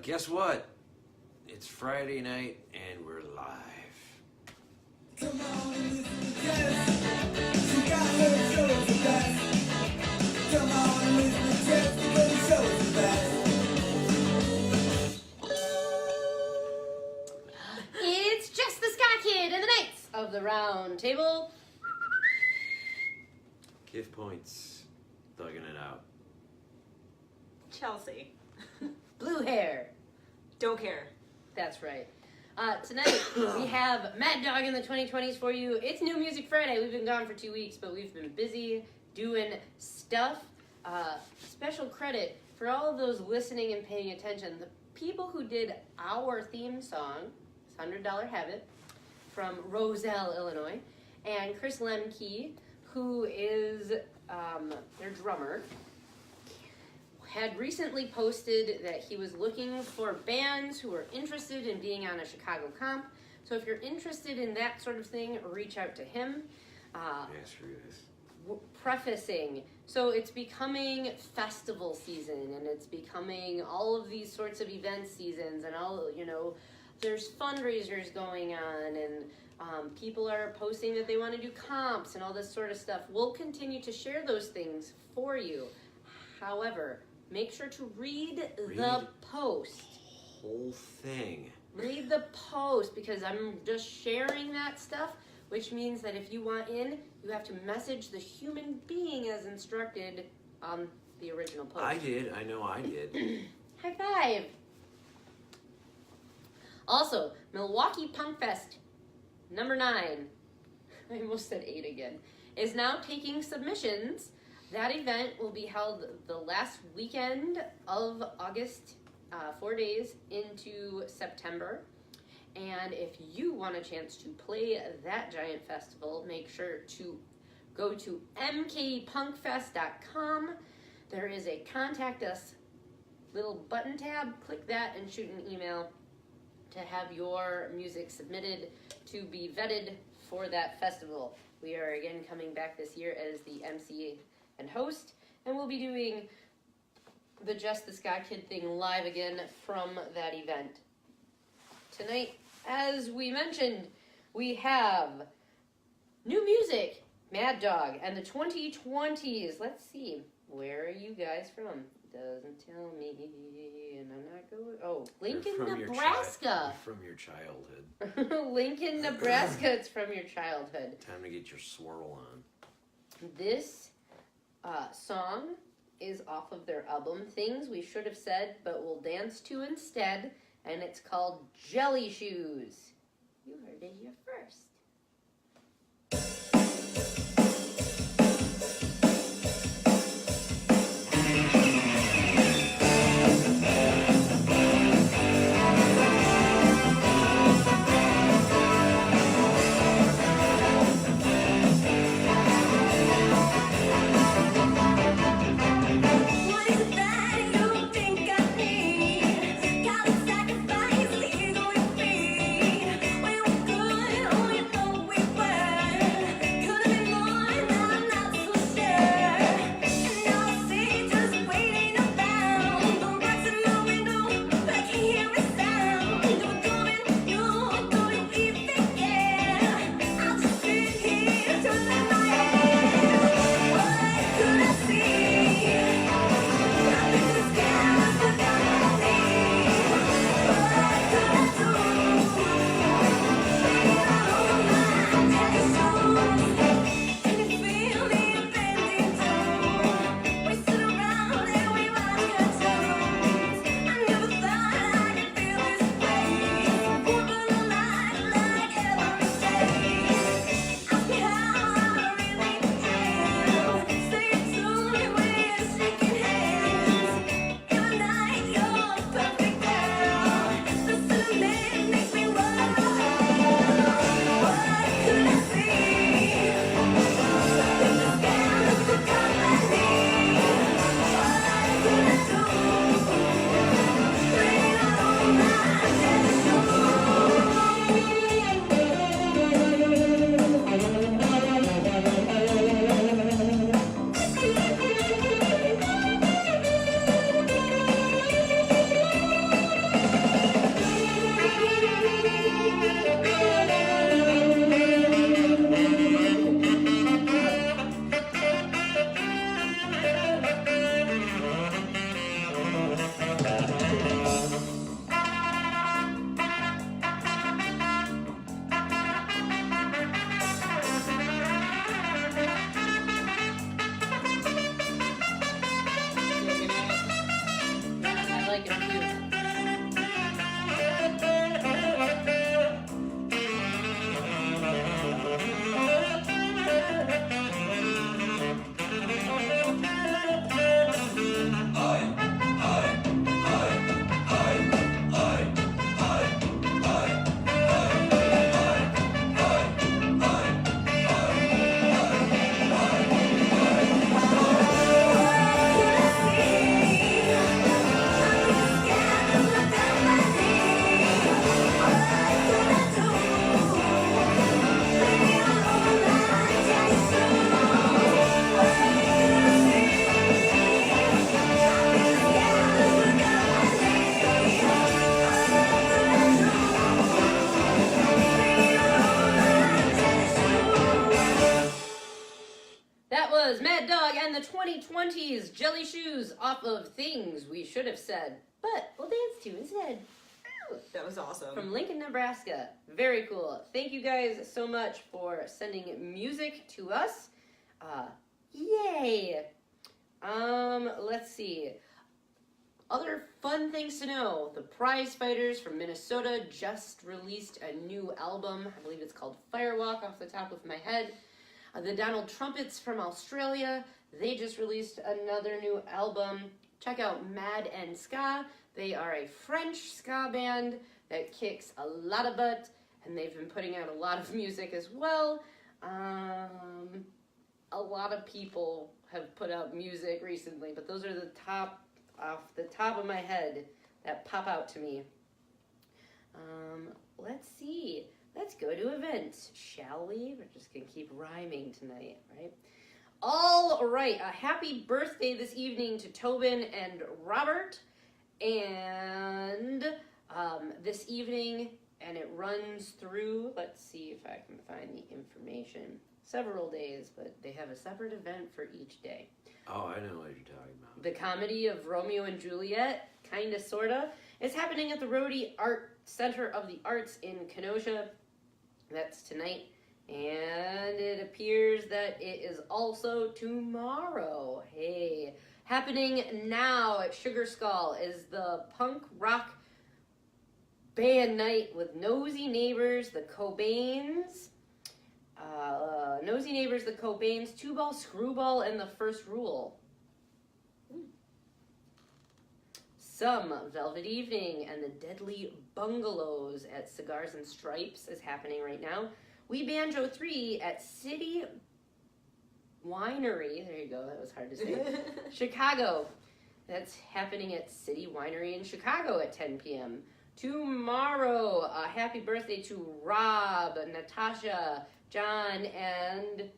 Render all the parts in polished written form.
Guess what? It's Friday night and we're live. Come on and listen to Jess. She got her shows the best. Come on and listen to Jess because the show is the best. It's Jess the Ska Kid and the Knights of the Round Table. Give points. Thugging it out. Chelsea. Blue hair. Don't care. That's right. Tonight we have Mad Dog in the 2020s for you. It's New Music Friday. We've been gone for 2 weeks, but we've been busy doing stuff. Special credit for all of those listening and paying attention. The people who did our theme song, $100 Habit, from Roselle, Illinois, and Chris Lemke, who is their drummer, had recently posted that he was looking for bands who are interested in being on a Chicago comp. So if you're interested in that sort of thing, reach out to him. Screw this. Prefacing, so it's becoming festival season, and it's becoming all of these sorts of event seasons, and all, there's fundraisers going on, and people are posting that they want to do comps and all this sort of stuff. We'll continue to share those things for you. However, make sure to read the post. Whole thing. Read the post, because I'm just sharing that stuff, which means that if you want in, you have to message the human being as instructed on the original post. I did. I know I did. High five. Also, Milwaukee Punk Fest number 9, I almost said 8 again, is now taking submissions. That event will be held the last weekend of August, 4 days into September. And if you want a chance to play that giant festival, make sure to go to mkepunkfest.com. There is a contact us little button tab. Click that and shoot an email to have your music submitted to be vetted for that festival. We are again coming back this year as the MC and host, and we'll be doing the Jess the Ska Kid thing live again from that event. Tonight, as we mentioned, we have new music, Mad Dog, and the 2020s. Let's see, where are you guys from? Doesn't tell me, and I'm not going. Oh, Lincoln, Nebraska. From your childhood. Lincoln, Nebraska. It's from your childhood. Time to get your swirl on. This song is off of their album Things We Should Have Said But We'll Dance To Instead, and it's called Jelly Shoes. You heard it here first. Gotta sacrifice, leave with me. We were good, like him too. That was Mad Dog and the 2020s Jelly Shoes off of Things We Should Have Said, but we'll dance to instead. That was awesome. From Lincoln, Nebraska. Very cool. Thank you guys so much for sending music to us. Yay! Let's see. Other fun things to know. The Prize Fighters from Minnesota just released a new album. I believe it's called Firewalk off the top of my head. The Donald Trumpets from Australia, they just released another new album. Check out Mad and Ska. They are a French ska band that kicks a lot of butt, and they've been putting out a lot of music as well. A lot of people have put out music recently, but those are the top, off the top of my head, that pop out to me. Let's see. Let's go to events, shall we? We're just going to keep rhyming tonight, right? All right, a happy birthday this evening to Tobin and Robert. And this evening, and it runs through, let's see if I can find the information, several days, but they have a separate event for each day. Oh, I know what you're talking about. The comedy of Romeo and Juliet, kinda, sorta, is happening at the Rhodey Art Center of the Arts in Kenosha. That's tonight. And it appears that it is also tomorrow. Hey. Happening now at Sugar Skull is the punk rock band night with Nosy Neighbors, the Cobains. Nosy Neighbors, the Cobains, Two Ball Screwball, and the First Rule. Some Velvet Evening and the Deadly Bungalows at Cigars and Stripes is happening right now. We Banjo 3 at City Winery. There you go, that was hard to say. Chicago. That's happening at City Winery in Chicago at 10 p.m. Tomorrow, a happy birthday to Rob, Natasha, John, and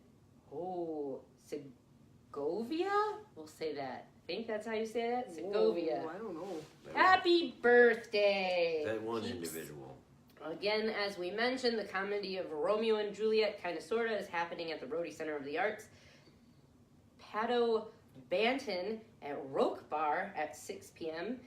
Segovia? We'll say that. I think that's how you say that? Segovia. Whoa, I don't know. Happy birthday! That one Peeps. individual. Again, as we mentioned, the comedy of Romeo and Juliet, kinda sorta, is happening at the Rhodey Center of the Arts. Pato Banton at Roke Bar at 6 p.m.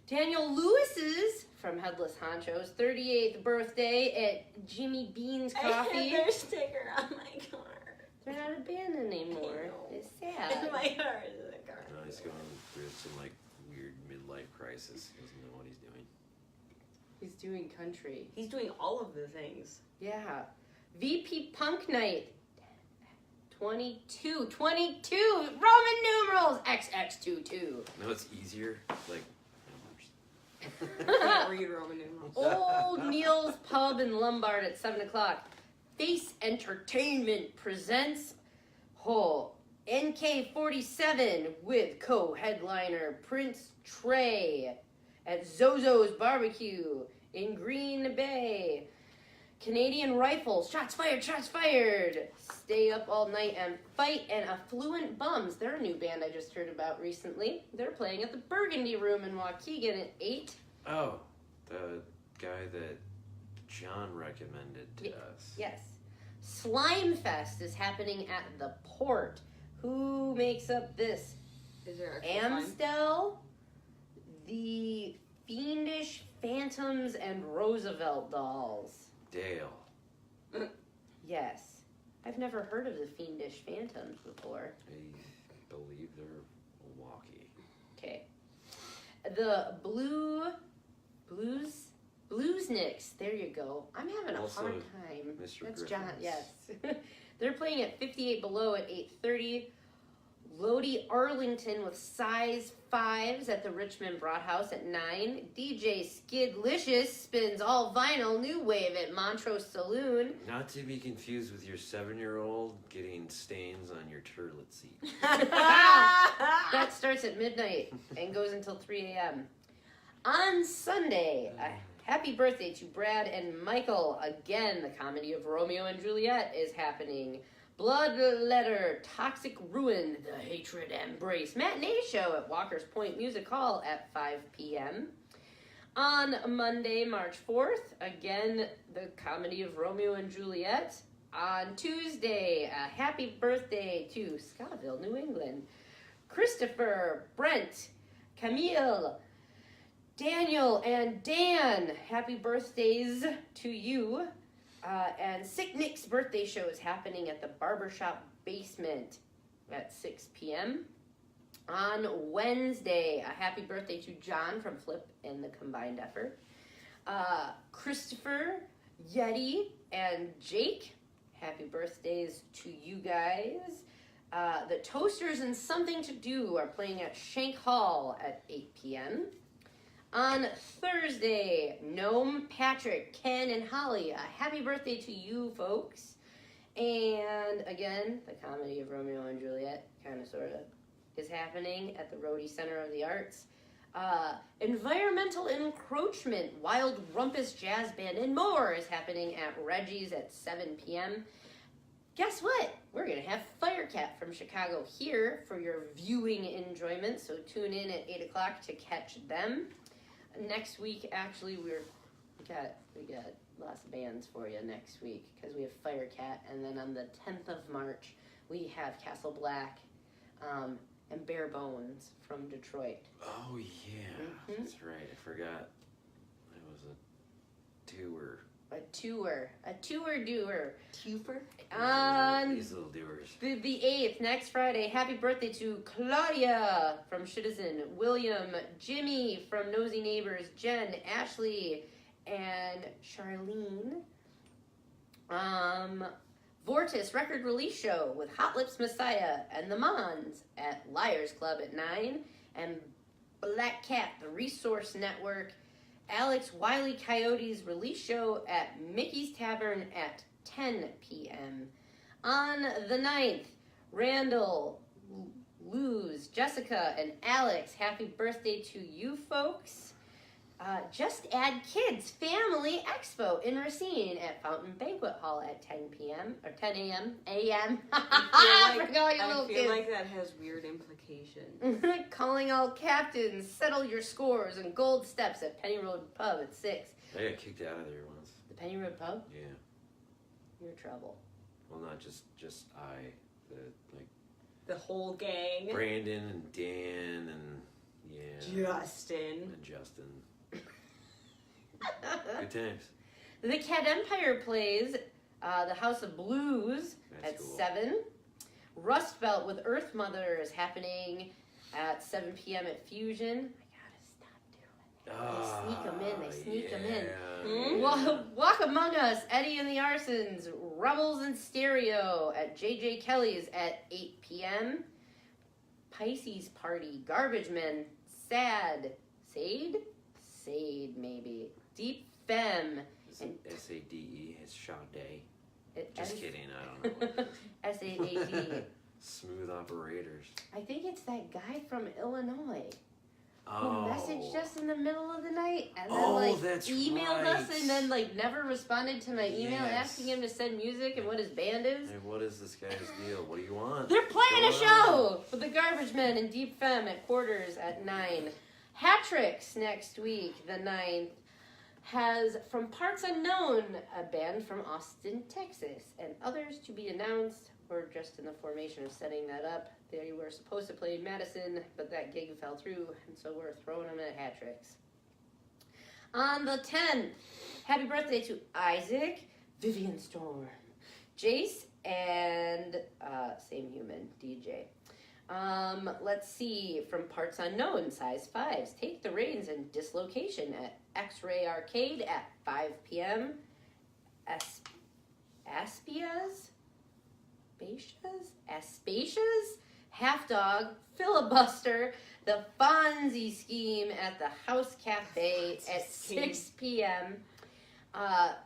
Daniel Lewis's, from Headless Honcho's, 38th birthday at Jimmy Bean's Coffee. I had their sticker on my car. They're not a band anymore. It's sad. My car is in the car. No, he's going through some like weird midlife crisis. He doesn't know what he's doing. He's doing country. He's doing all of the things. Yeah. VP Punk Night. 22. Roman numerals. XX22. No, it's easier. Like Can't read Roman numerals. Old Neil's Pub in Lombard at 7 o'clock. Face Entertainment presents NK47 with co-headliner Prince Trey at Zozo's Barbecue in Green Bay. Canadian Rifles, shots fired. Stay up all night and fight. And Affluent Bums, they're a new band I just heard about recently. They're playing at the Burgundy Room in Waukegan at 8. Oh, the guy that John recommended to us. Yes. Slime Fest is happening at the Port. Who makes up this? Is there actual Amstel, the Fiendish Phantoms, and Roosevelt Dolls. Dale. Yes. I've never heard of the Fiendish Phantoms before. I believe they're Milwaukee. Okay. the Bluesnicks. There you go. I'm having a Also, hard time. Mr. That's Griffins. John. Yes. They're playing at 58 Below at 8:30. Lodi Arlington with size 5s at the Richmond Broadhouse at 9. DJ Skidlicious spins all vinyl new wave at Montrose Saloon. Not to be confused with your 7-year-old getting stains on your turlet seat. That starts at midnight and goes until 3 a.m. On Sunday, a happy birthday to Brad and Michael. Again, the comedy of Romeo and Juliet is happening. Bloodletter, Toxic Ruin, The Hatred Embrace matinee show at Walker's Point Music Hall at 5 p.m. On Monday, March 4th, again, the comedy of Romeo and Juliet. On Tuesday, a happy birthday to Scottsville, New England. Christopher, Brent, Camille, Daniel, and Dan. Happy birthdays to you. And Sick Nick's birthday show is happening at the Barbershop Basement at 6 p.m. On Wednesday, a happy birthday to John from Flip and the Combined Effort. Christopher, Yeti, and Jake, happy birthdays to you guys. The Toasters and Something to Do are playing at Shank Hall at 8 p.m. On Thursday, Gnome, Patrick, Ken, and Holly, a happy birthday to you folks. And again, the comedy of Romeo and Juliet, kind of, sort of, is happening at the Rhodey Center of the Arts. Environmental Encroachment, Wild Rumpus Jazz Band, and more is happening at Reggie's at 7 p.m. Guess what? We're going to have Firecat from Chicago here for your viewing enjoyment, so tune in at 8 o'clock to catch them. Next week, actually, we got lots of bands for you next week because we have Firecat, and then on the 10th of March we have Castle Black and Bare Bones from Detroit. Oh, yeah. That's right. I forgot. It was a tour. A tour doer. Twofer? On These little doers. the 8th, next Friday, happy birthday to Claudia from Citizen, William, Jimmy from Nosy Neighbors, Jen, Ashley, and Charlene. Vortis record release show with Hot Lips Messiah and the Mons at Liars Club at 9, and Black Cat, the Resource Network, Alex Wiley Coyote's release show at Mickey's Tavern at 10 p.m. On the 9th, Randall, Luz, Jessica, and Alex, happy birthday to you folks. Just Add Kids Family Expo in Racine at Fountain Banquet Hall at 10 p.m. or 10 a.m. a.m. I feel like that has weird implications. Calling all captains, settle your scores, and gold steps at Penny Road Pub at 6. I got kicked out of there once. The Penny Road Pub? Yeah. You're trouble. Well, not just I. The whole gang. Brandon and Dan and Justin. and Justin. Good times. The Cat Empire plays the House of Blues That's at cool. 7. Rust Belt with Earth Mother is happening at 7 p.m. at Fusion. I gotta stop doing that. They sneak them in. Walk Among Us, Eddie and the Arsons, Rebels in Stereo at JJ Kelly's at 8 p.m. Pisces Party, Garbage Men, Sade maybe. Deep Femme. Is it S-A-D-E? It's Sade. It- Just kidding, I don't know. S-A-A-D. Smooth operators. I think it's that guy from Illinois who Oh. messaged us in the middle of the night and then Oh, that's emailed us right. and then never responded to my email Yes. asking him to send music and what his band is. Hey, what is this guy's deal? What do you want? They're playing a What's going on? show with the Garbage Men and Deep Femme at Quarters at 9. Hatrix next week, the 9th, has From Parts Unknown, a band from Austin, Texas, and others to be announced. We're just in the formation of setting that up. They were supposed to play in Madison, but that gig fell through, and so we're throwing them at Hatrix. On the 10th, happy birthday to Isaac, Vivian Storm, Jace, and Same Human, DJ. Let's see, from Parts Unknown, size 5s. Take the reins and dislocation at X-Ray Arcade at 5 p.m. Aspias? Aspasias? Half Dog, Filibuster, The Fonzie Scheme at the House Cafe at 6 p.m.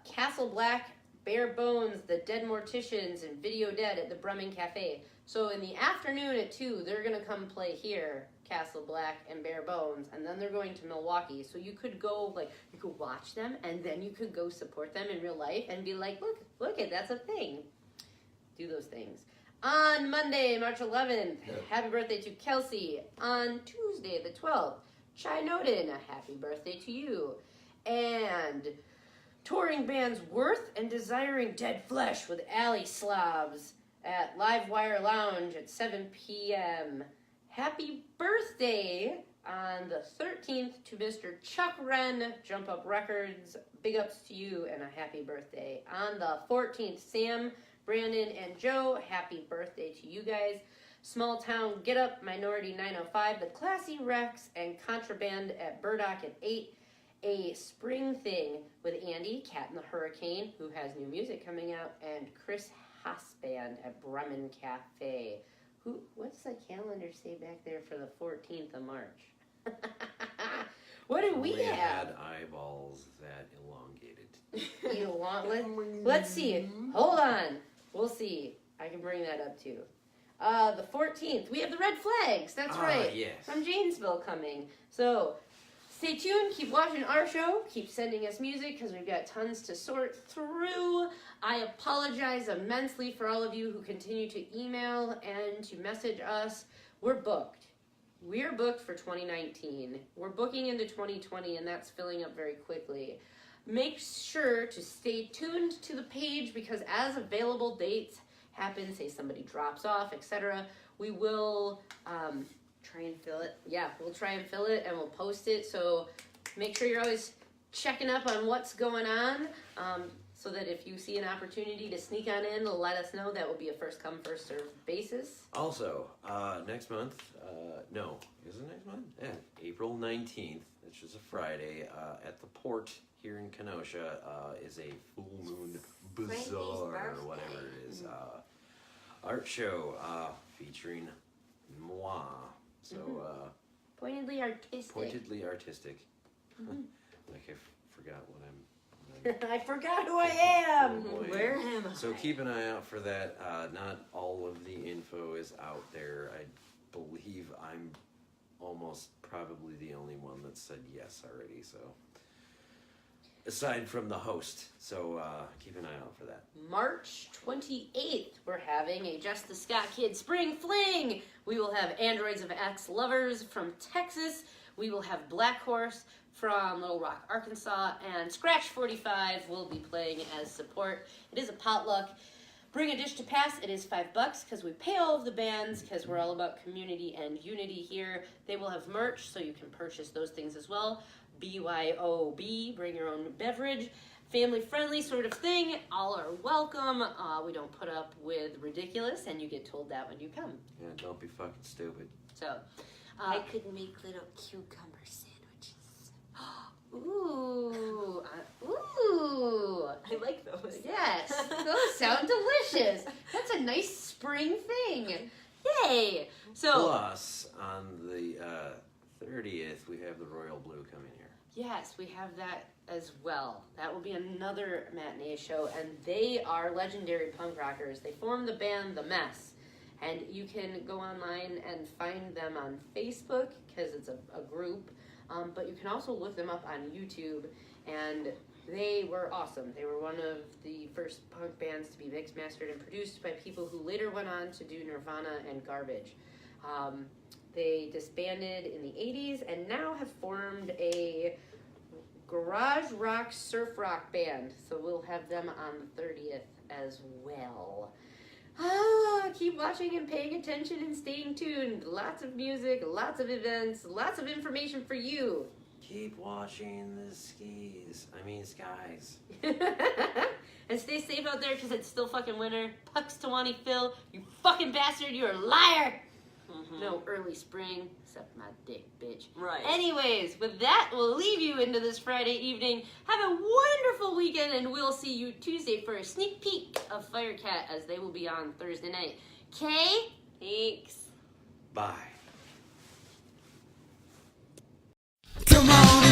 Castle Black, Bare Bones, The Dead Morticians, and Video Dead at the Brumming Cafe. So in the afternoon at 2, they're going to come play here, Castle Black and Bare Bones, and then they're going to Milwaukee. So you could go, you could watch them, and then you could go support them in real life and be like, look, that's a thing. Do those things. On Monday, March 11th, happy birthday to Kelsey. On Tuesday, the 12th, Chai Noden, a happy birthday to you. And touring bands Worth and Desiring Dead Flesh with Alley Slobs at Livewire Lounge at 7 p.m. Happy birthday on the 13th to Mr. Chuck Wren, Jump Up Records. Big ups to you and a happy birthday. On the 14th, Sam, Brandon, and Joe, happy birthday to you guys. Small Town Get Up, Minority 905, The Classy Rex, and Contraband at Burdock at 8. A Spring Thing with Andy, Cat and the Hurricane, who has new music coming out, and Chris Haasband at Bremen Cafe. What's the calendar say back there for the 14th of March? What do we have? Had eyeballs that elongated. Let's see. Hold on. We'll see. I can bring that up too. The 14th, we have the Red Flags. That's right. Yes. From Janesville coming. So stay tuned. Keep watching our show. Keep sending us music because we've got tons to sort through. I apologize immensely for all of you who continue to email and to message us. We're booked. We're booked for 2019. We're booking into 2020, and that's filling up very quickly. Make sure to stay tuned to the page because as available dates happen, say somebody drops off, etc., we will try and fill it. Yeah, we'll try and fill it and we'll post it. So make sure you're always checking up on what's going on so that if you see an opportunity to sneak on in, let us know. That will be a first come, first served basis. Also, next month, no, is it next month? Yeah, April 19th, which is a Friday, at the Port here in Kenosha, is a full moon bazaar, or whatever it is, art show featuring moi. So, pointedly artistic. Pointedly artistic. Like I forgot what I'm. I forgot who I am. Oh, where am I? So keep an eye out for that. Not all of the info is out there. I believe I'm almost probably the only one that said yes already. So aside from the host, so keep an eye out for that. March 28th, we're having a Jess The Ska Kid Spring Fling. We will have Androids of X Lovers from Texas. We will have Black Horse from Little Rock, Arkansas, and Scratch 45 will be playing as support. It is a potluck. Bring a dish to pass. It is $5 because we pay all of the bands because we're all about community and unity here. They will have merch, so you can purchase those things as well. BYOB, bring your own beverage. Family-friendly sort of thing. All are welcome. We don't put up with ridiculous, and you get told that when you come. Yeah, don't be fucking stupid. So, I could make little cucumber sandwiches. Ooh, ooh. I like those. Yes, those sound delicious. That's a nice spring thing. Yay. So, Plus, on the 30th, we have the Royal Blue coming here. yes, we have that as well. That will be another matinee show, and they are legendary punk rockers. They formed the band The Mess, and you can go online and find them on Facebook because it's a group. But you can also look them up on YouTube, and they were awesome. They were one of the first punk bands to be mixed, mastered, and produced by people who later went on to do Nirvana and Garbage. They disbanded in the 80s and now have formed a garage rock, surf rock band. So we'll have them on the 30th as well. Keep watching and paying attention and staying tuned. Lots of music, lots of events, lots of information for you. Keep watching the skies. And stay safe out there because it's still fucking winter. Punxsutawny Phil, you fucking bastard, you're a liar! No early spring, except my dick, bitch. Right. Anyways, with that, we'll leave you into this Friday evening. Have a wonderful weekend, and we'll see you Tuesday for a sneak peek of Firecat, as they will be on Thursday night. Kay? Thanks. Bye. Come on.